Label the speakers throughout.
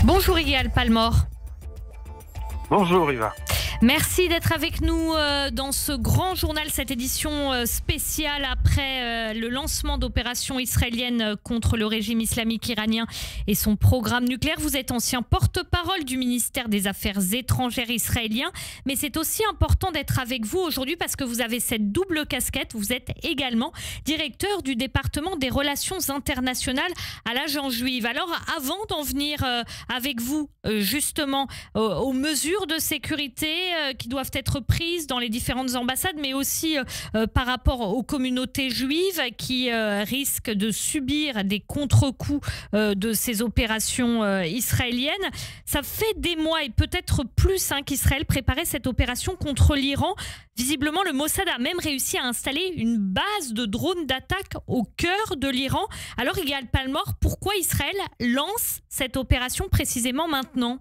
Speaker 1: Bonjour Igal Palmore.
Speaker 2: Bonjour Yva.
Speaker 1: Merci d'être avec nous dans ce grand journal, cette édition spéciale après le lancement d'opérations israéliennes contre le régime islamique iranien et son programme nucléaire. Vous êtes ancien porte-parole du ministère des Affaires étrangères israélien, mais c'est aussi important d'être avec vous aujourd'hui parce que vous avez cette double casquette. Vous êtes également directeur du département des relations internationales à l'Agence juive. Alors avant d'en venir avec vous justement aux mesures de sécurité qui doivent être prises dans les différentes ambassades, mais aussi par rapport aux communautés juives qui risquent de subir des contre-coups de ces opérations israéliennes. Ça fait des mois et peut-être plus qu'Israël préparait cette opération contre l'Iran. Visiblement, le Mossad a même réussi à installer une base de drones d'attaque au cœur de l'Iran. Alors, Igal Palmore, pourquoi Israël lance cette opération précisément maintenant ?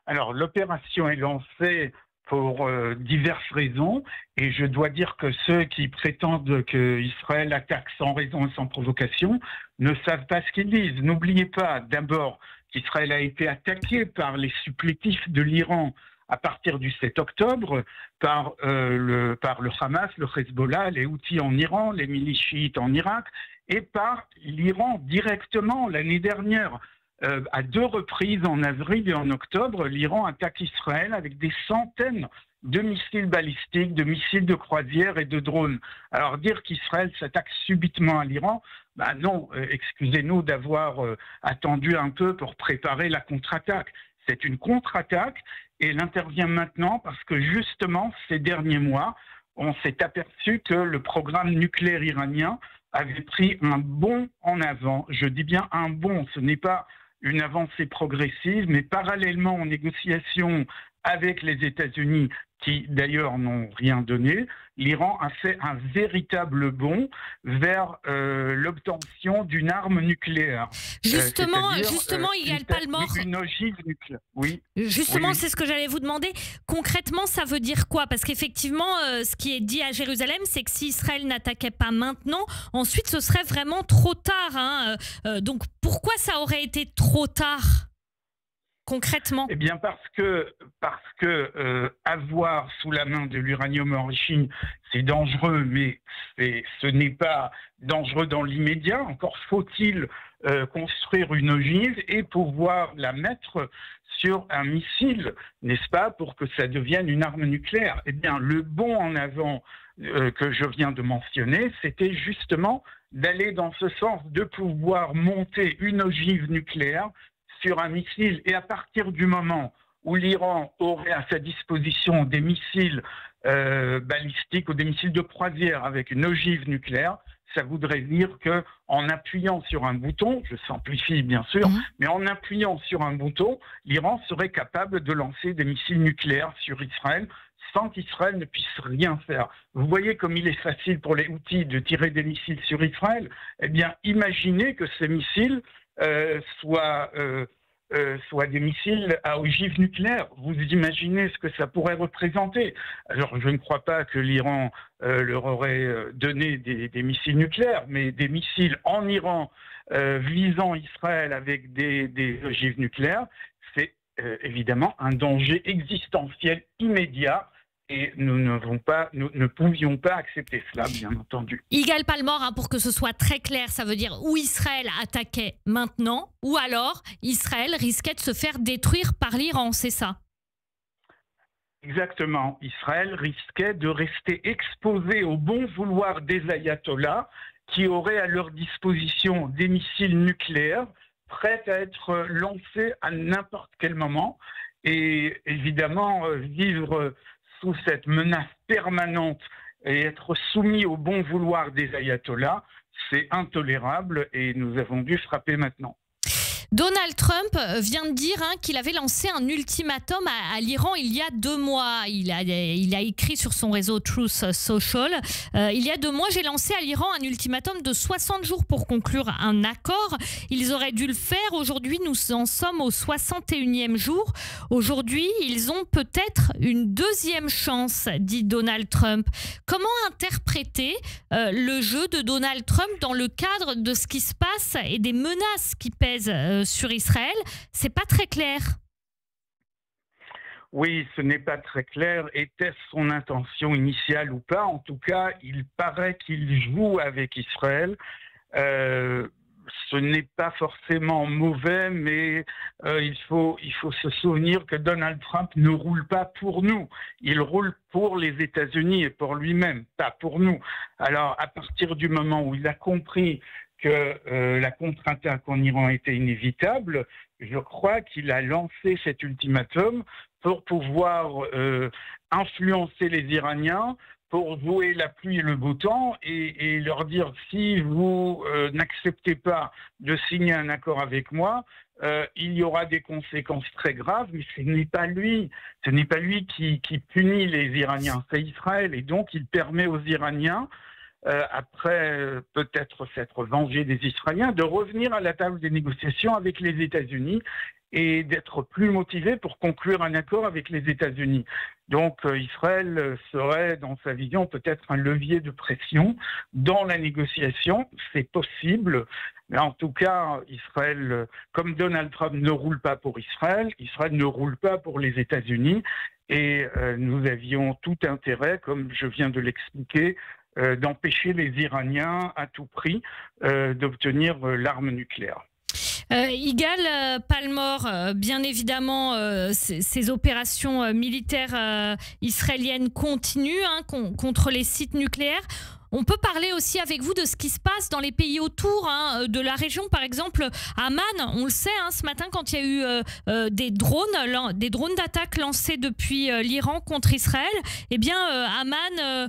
Speaker 2: Alors, l'opération est lancée pour diverses raisons, et je dois dire que ceux qui prétendent qu'Israël attaque sans raison et sans provocation ne savent pas ce qu'ils disent. N'oubliez pas d'abord qu'Israël a été attaqué par les supplétifs de l'Iran à partir du 7 octobre, par le Hamas, le Hezbollah, les Houthis en Iran, les milices chiites en Irak, et par l'Iran directement l'année dernière. À 2 reprises, en avril et en octobre, l'Iran attaque Israël avec des centaines de missiles balistiques, de missiles de croisière et de drones. Alors dire qu'Israël s'attaque subitement à l'Iran, non, excusez-nous d'avoir attendu un peu pour préparer la contre-attaque. C'est une contre-attaque et elle intervient maintenant parce que justement, ces derniers mois, on s'est aperçu que le programme nucléaire iranien avait pris un bond en avant. Je dis bien un bond, ce n'est pas une avancée progressive, mais parallèlement aux négociations avec les États-Unis, qui d'ailleurs n'ont rien donné, l'Iran a fait un véritable bond vers l'obtention d'une arme nucléaire.
Speaker 1: Justement, Igal Palmore,
Speaker 2: une ogive nucléaire. Oui.
Speaker 1: Justement,
Speaker 2: oui.
Speaker 1: C'est ce que j'allais vous demander. Concrètement, ça veut dire quoi? Parce qu'effectivement, ce qui est dit à Jérusalem, c'est que si Israël n'attaquait pas maintenant, ensuite ce serait vraiment trop tard. Donc pourquoi ça aurait été trop tard? Concrètement?
Speaker 2: Eh bien parce que avoir sous la main de l'uranium enrichi, c'est dangereux, mais ce n'est pas dangereux dans l'immédiat. Encore faut-il construire une ogive et pouvoir la mettre sur un missile, n'est-ce pas, pour que ça devienne une arme nucléaire. Eh bien, le bond en avant que je viens de mentionner, c'était justement d'aller dans ce sens, de pouvoir monter une ogive nucléaire sur un missile. Et à partir du moment où l'Iran aurait à sa disposition des missiles balistiques ou des missiles de croisière avec une ogive nucléaire, ça voudrait dire qu'en appuyant sur un bouton, je simplifie bien sûr, mais en appuyant sur un bouton, l'Iran serait capable de lancer des missiles nucléaires sur Israël sans qu'Israël ne puisse rien faire. Vous voyez comme il est facile pour les Houthis de tirer des missiles sur Israël. Eh bien, imaginez que ces missiles soient des missiles à ogive nucléaire. Vous imaginez ce que ça pourrait représenter. Alors, je ne crois pas que l'Iran leur aurait donné des missiles nucléaires, mais des missiles en Iran visant Israël avec des ogives nucléaires, c'est évidemment un danger existentiel immédiat. Et nous ne pouvions pas accepter cela, bien entendu.
Speaker 1: Igal Palmore, pour que ce soit très clair, ça veut dire ou Israël attaquait maintenant, ou alors Israël risquait de se faire détruire par l'Iran, c'est ça?
Speaker 2: Exactement. Israël risquait de rester exposé au bon vouloir des ayatollahs qui auraient à leur disposition des missiles nucléaires prêts à être lancés à n'importe quel moment. Et évidemment, vivre sous cette menace permanente et être soumis au bon vouloir des ayatollahs, c'est intolérable et nous avons dû frapper maintenant.
Speaker 1: Donald Trump vient de dire qu'il avait lancé un ultimatum à l'Iran il y a 2 mois. Il a écrit sur son réseau Truth Social. Il y a 2 mois, j'ai lancé à l'Iran un ultimatum de 60 jours pour conclure un accord. Ils auraient dû le faire. Aujourd'hui, nous en sommes au 61e jour. Aujourd'hui, ils ont peut-être une 2e chance, dit Donald Trump. Comment interpréter le jeu de Donald Trump dans le cadre de ce qui se passe et des menaces qui pèsent sur Israël. C'est pas très clair.
Speaker 2: Oui, ce n'est pas très clair. Était-ce son intention initiale ou pas? En tout cas, il paraît qu'il joue avec Israël. Ce n'est pas forcément mauvais, mais il faut se souvenir que Donald Trump ne roule pas pour nous. Il roule pour les États-Unis et pour lui-même, pas pour nous. Alors, à partir du moment où il a compris que la contre-attaque en Iran était inévitable, je crois qu'il a lancé cet ultimatum pour pouvoir influencer les Iraniens, pour jouer la pluie et le beau temps et leur dire si vous n'acceptez pas de signer un accord avec moi, il y aura des conséquences très graves, mais ce n'est pas lui qui punit les Iraniens, c'est Israël. Et donc il permet aux Iraniens, après peut-être s'être vengé des Israéliens, de revenir à la table des négociations avec les États-Unis et d'être plus motivé pour conclure un accord avec les États-Unis. Donc Israël serait, dans sa vision, peut-être un levier de pression dans la négociation. C'est possible, mais en tout cas, Israël, comme Donald Trump ne roule pas pour Israël, Israël ne roule pas pour les États-Unis. Et nous avions tout intérêt, comme je viens de l'expliquer, d'empêcher les Iraniens à tout prix d'obtenir l'arme nucléaire.
Speaker 1: Yigal Palmore, bien évidemment, ces opérations militaires israéliennes continuent contre les sites nucléaires. On peut parler aussi avec vous de ce qui se passe dans les pays autour de la région. Par exemple, Amman, on le sait, ce matin, quand il y a eu des drones d'attaque lancés depuis l'Iran contre Israël, eh bien, Amman,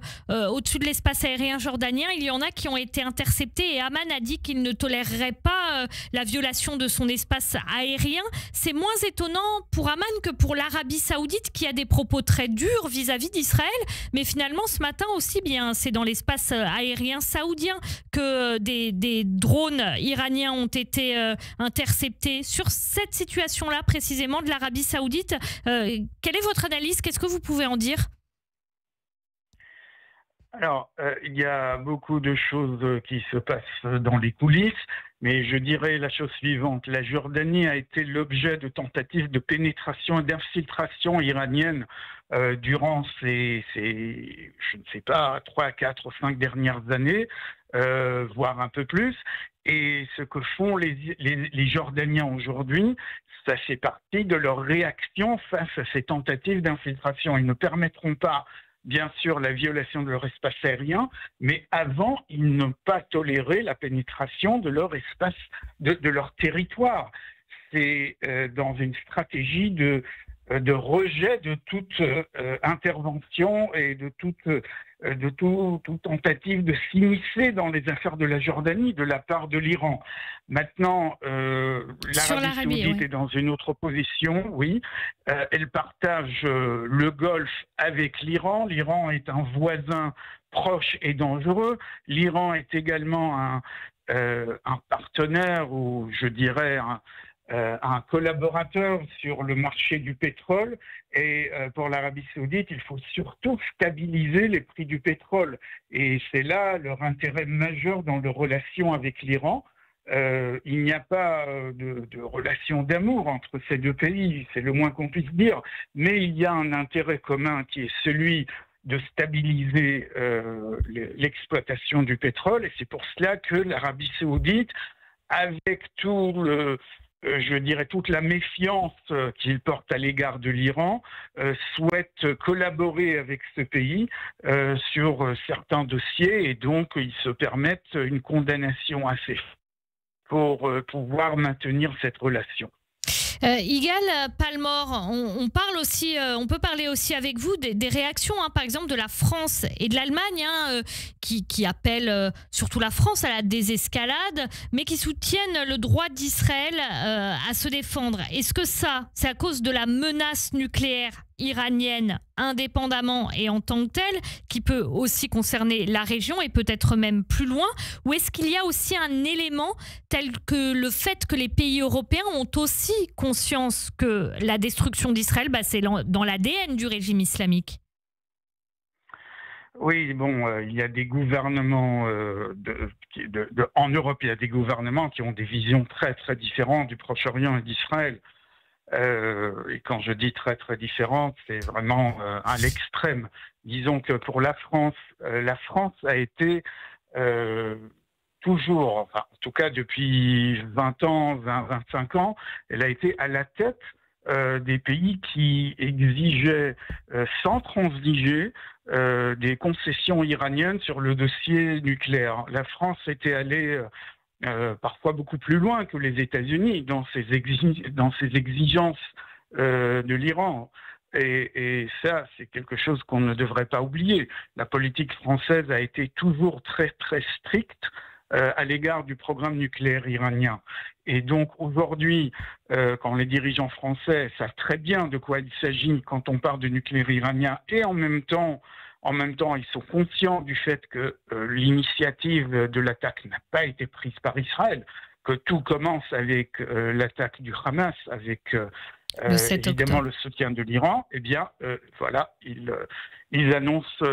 Speaker 1: au-dessus de l'espace aérien jordanien, il y en a qui ont été interceptés et Amman a dit qu'il ne tolérerait pas la violation de son espace aérien. C'est moins étonnant pour Amman que pour l'Arabie Saoudite qui a des propos très durs vis-à-vis d'Israël. Mais finalement, ce matin aussi, bien, c'est dans l'espace aérien saoudien que des drones iraniens ont été interceptés. Sur cette situation-là, précisément, de l'Arabie Saoudite, quelle est votre analyse? Qu'est-ce que vous pouvez en dire?
Speaker 2: Alors, il y a beaucoup de choses qui se passent dans les coulisses, mais je dirais la chose suivante. La Jordanie a été l'objet de tentatives de pénétration et d'infiltration iranienne durant ces, je ne sais pas, 3, 4, 5 dernières années, voire un peu plus. Et ce que font les Jordaniens aujourd'hui, ça fait partie de leur réaction face à ces tentatives d'infiltration. Ils ne permettront pas, bien sûr, la violation de leur espace aérien, mais avant, ils n'ont pas toléré la pénétration de leur espace, de leur territoire. C'est dans une stratégie de rejet de toute intervention et de toute tentative de s'immiscer dans les affaires de la Jordanie de la part de l'Iran. Maintenant, l'Arabie Saoudite est dans une autre position, oui. Elle partage le Golfe avec l'Iran. L'Iran est un voisin proche et dangereux. L'Iran est également un partenaire, ou je dirais un collaborateur sur le marché du pétrole. Et pour l'Arabie Saoudite, il faut surtout stabiliser les prix du pétrole. Et c'est là leur intérêt majeur dans leurs relations avec l'Iran. Il n'y a pas de relation d'amour entre ces deux pays, c'est le moins qu'on puisse dire. Mais il y a un intérêt commun qui est celui de stabiliser l'exploitation du pétrole. Et c'est pour cela que l'Arabie Saoudite, avec je dirais toute la méfiance qu'il porte à l'égard de l'Iran, souhaite collaborer avec ce pays sur certains dossiers et donc ils se permettent une condamnation assez forte pour pouvoir maintenir cette relation.
Speaker 1: Yigal Palmore, on peut parler aussi avec vous des réactions, par exemple de la France et de l'Allemagne, qui appellent surtout la France à la désescalade, mais qui soutiennent le droit d'Israël à se défendre. Est-ce que ça, c'est à cause de la menace nucléaire iranienne indépendamment et en tant que telle, qui peut aussi concerner la région et peut-être même plus loin, ou est-ce qu'il y a aussi un élément tel que le fait que les pays européens ont aussi conscience que la destruction d'Israël, c'est dans l'ADN du régime islamique?
Speaker 2: Oui, bon, il y a des gouvernements en Europe, il y a des gouvernements qui ont des visions très très différentes du Proche-Orient et d'Israël. Et quand je dis très très différentes, c'est vraiment à l'extrême. Disons que pour la France a été euh, toujours, enfin, en tout cas depuis 20 ans, 25 ans, elle a été à la tête des pays qui exigeaient sans transiger des concessions iraniennes sur le dossier nucléaire. La France était allée parfois beaucoup plus loin que les États-Unis dans dans ses exigences de l'Iran. Et ça, c'est quelque chose qu'on ne devrait pas oublier. La politique française a été toujours très, très stricte à l'égard du programme nucléaire iranien. Et donc aujourd'hui, quand les dirigeants français savent très bien de quoi il s'agit quand on parle de nucléaire iranien, et en même temps, ils sont conscients du fait que l'initiative de l'attaque n'a pas été prise par Israël, que tout commence avec l'attaque du Hamas, avec
Speaker 1: Le 7
Speaker 2: évidemment
Speaker 1: octobre.
Speaker 2: le soutien de l'Iran. Eh bien, voilà, ils annoncent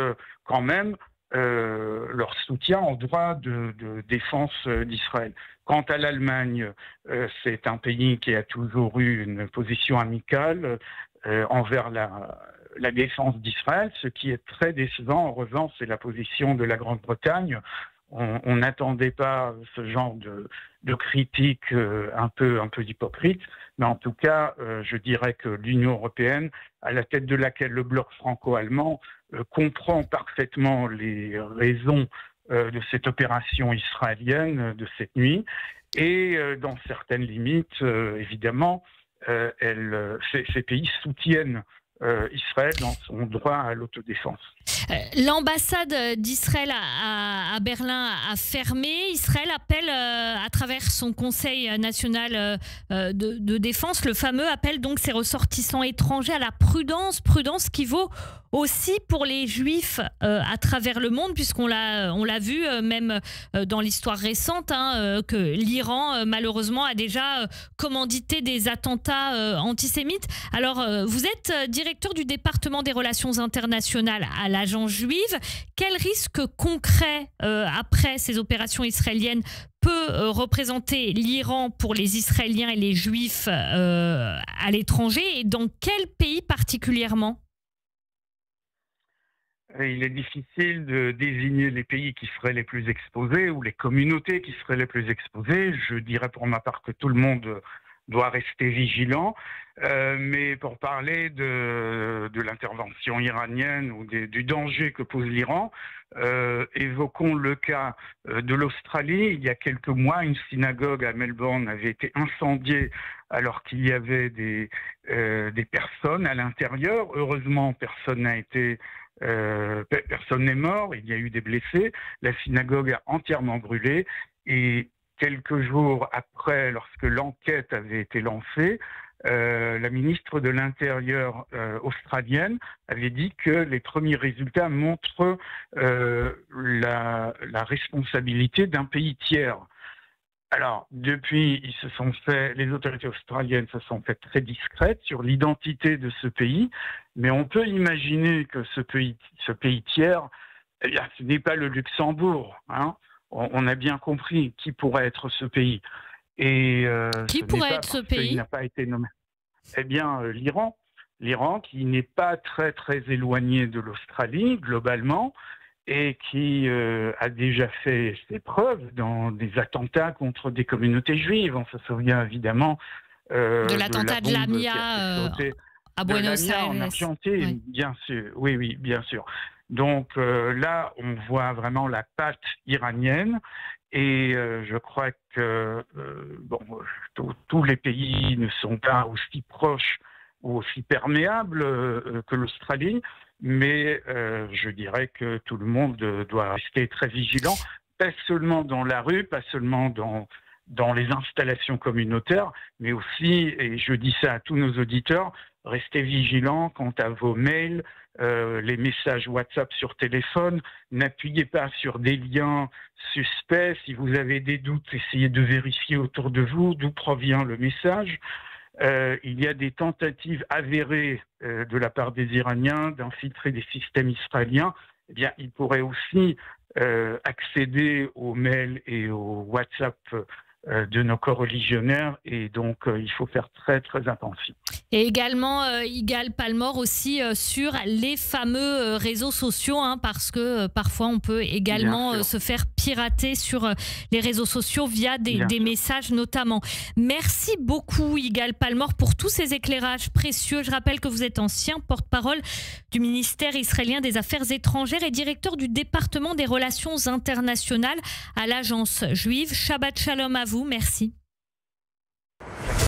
Speaker 2: quand même leur soutien en droit de défense d'Israël. Quant à l'Allemagne, c'est un pays qui a toujours eu une position amicale envers la défense d'Israël. Ce qui est très décevant, en revanche, c'est la position de la Grande-Bretagne. On n'attendait pas ce genre de critique un peu hypocrite, mais en tout cas, je dirais que l'Union européenne, à la tête de laquelle le bloc franco-allemand comprend parfaitement les raisons de cette opération israélienne de cette nuit, et dans certaines limites, évidemment, ces pays soutiennent Israël dans son droit à l'autodéfense.
Speaker 1: L'ambassade d'Israël à Berlin a fermé. Israël appelle, à travers son Conseil national de défense, le fameux appelle donc ses ressortissants étrangers à la prudence, prudence qui vaut aussi pour les Juifs à travers le monde, puisqu'on l'a vu même dans l'histoire récente, que l'Iran malheureusement a déjà commandité des attentats antisémites. Alors vous êtes directeur du département des relations internationales à l'agence juive. Quel risque concret après ces opérations israéliennes peut représenter l'Iran pour les Israéliens et les Juifs à l'étranger, et dans quel pays particulièrement ?
Speaker 2: Il est difficile de désigner les pays qui seraient les plus exposés ou les communautés qui seraient les plus exposées. Je dirais pour ma part que tout le monde doit rester vigilant. Mais pour parler de l'intervention iranienne ou du danger que pose l'Iran, évoquons le cas de l'Australie. Il y a quelques mois, une synagogue à Melbourne avait été incendiée alors qu'il y avait des personnes à l'intérieur. Heureusement, personne n'est mort, il y a eu des blessés. La synagogue a entièrement brûlé, et quelques jours après, lorsque l'enquête avait été lancée, la ministre de l'Intérieur australienne avait dit que les premiers résultats montrent la responsabilité d'un pays tiers. Alors, depuis, les autorités australiennes se sont faites très discrètes sur l'identité de ce pays, mais on peut imaginer que ce pays tiers, eh bien, ce n'est pas le Luxembourg, hein. On a bien compris qui pourrait être ce pays. Et
Speaker 1: qui pourrait être ce pays ?
Speaker 2: Il n'a pas été nommé. Eh bien, l'Iran. L'Iran, qui n'est pas très très éloigné de l'Australie globalement, et qui a déjà fait ses preuves dans des attentats contre des communautés juives. On se souvient évidemment
Speaker 1: de l'attentat de Lamia à Buenos Aires,
Speaker 2: en Argentine, oui. Bien sûr. Oui, bien sûr. Donc là, on voit vraiment la patte iranienne, et je crois que tous les pays ne sont pas aussi proches ou aussi perméables que l'Australie, mais je dirais que tout le monde doit rester très vigilant, pas seulement dans la rue, pas seulement dans les installations communautaires, mais aussi, et je dis ça à tous nos auditeurs, restez vigilants quant à vos mails, les messages WhatsApp sur téléphone. N'appuyez pas sur des liens suspects. Si vous avez des doutes, essayez de vérifier autour de vous d'où provient le message. Il y a des tentatives avérées de la part des Iraniens d'infiltrer des systèmes israéliens, eh bien, il pourrait aussi accéder aux mails et aux WhatsApp de nos coreligionnaires, et donc il faut faire très très attention.
Speaker 1: Et également, Yigal Palmore, aussi sur les fameux réseaux sociaux, hein, parce que parfois on peut également se faire pirater sur les réseaux sociaux via des messages notamment. Merci beaucoup Yigal Palmore pour tous ces éclairages précieux. Je rappelle que vous êtes ancien porte-parole du ministère israélien des Affaires étrangères et directeur du département des relations internationales à l'agence juive. Shabbat Shalom à vous, merci.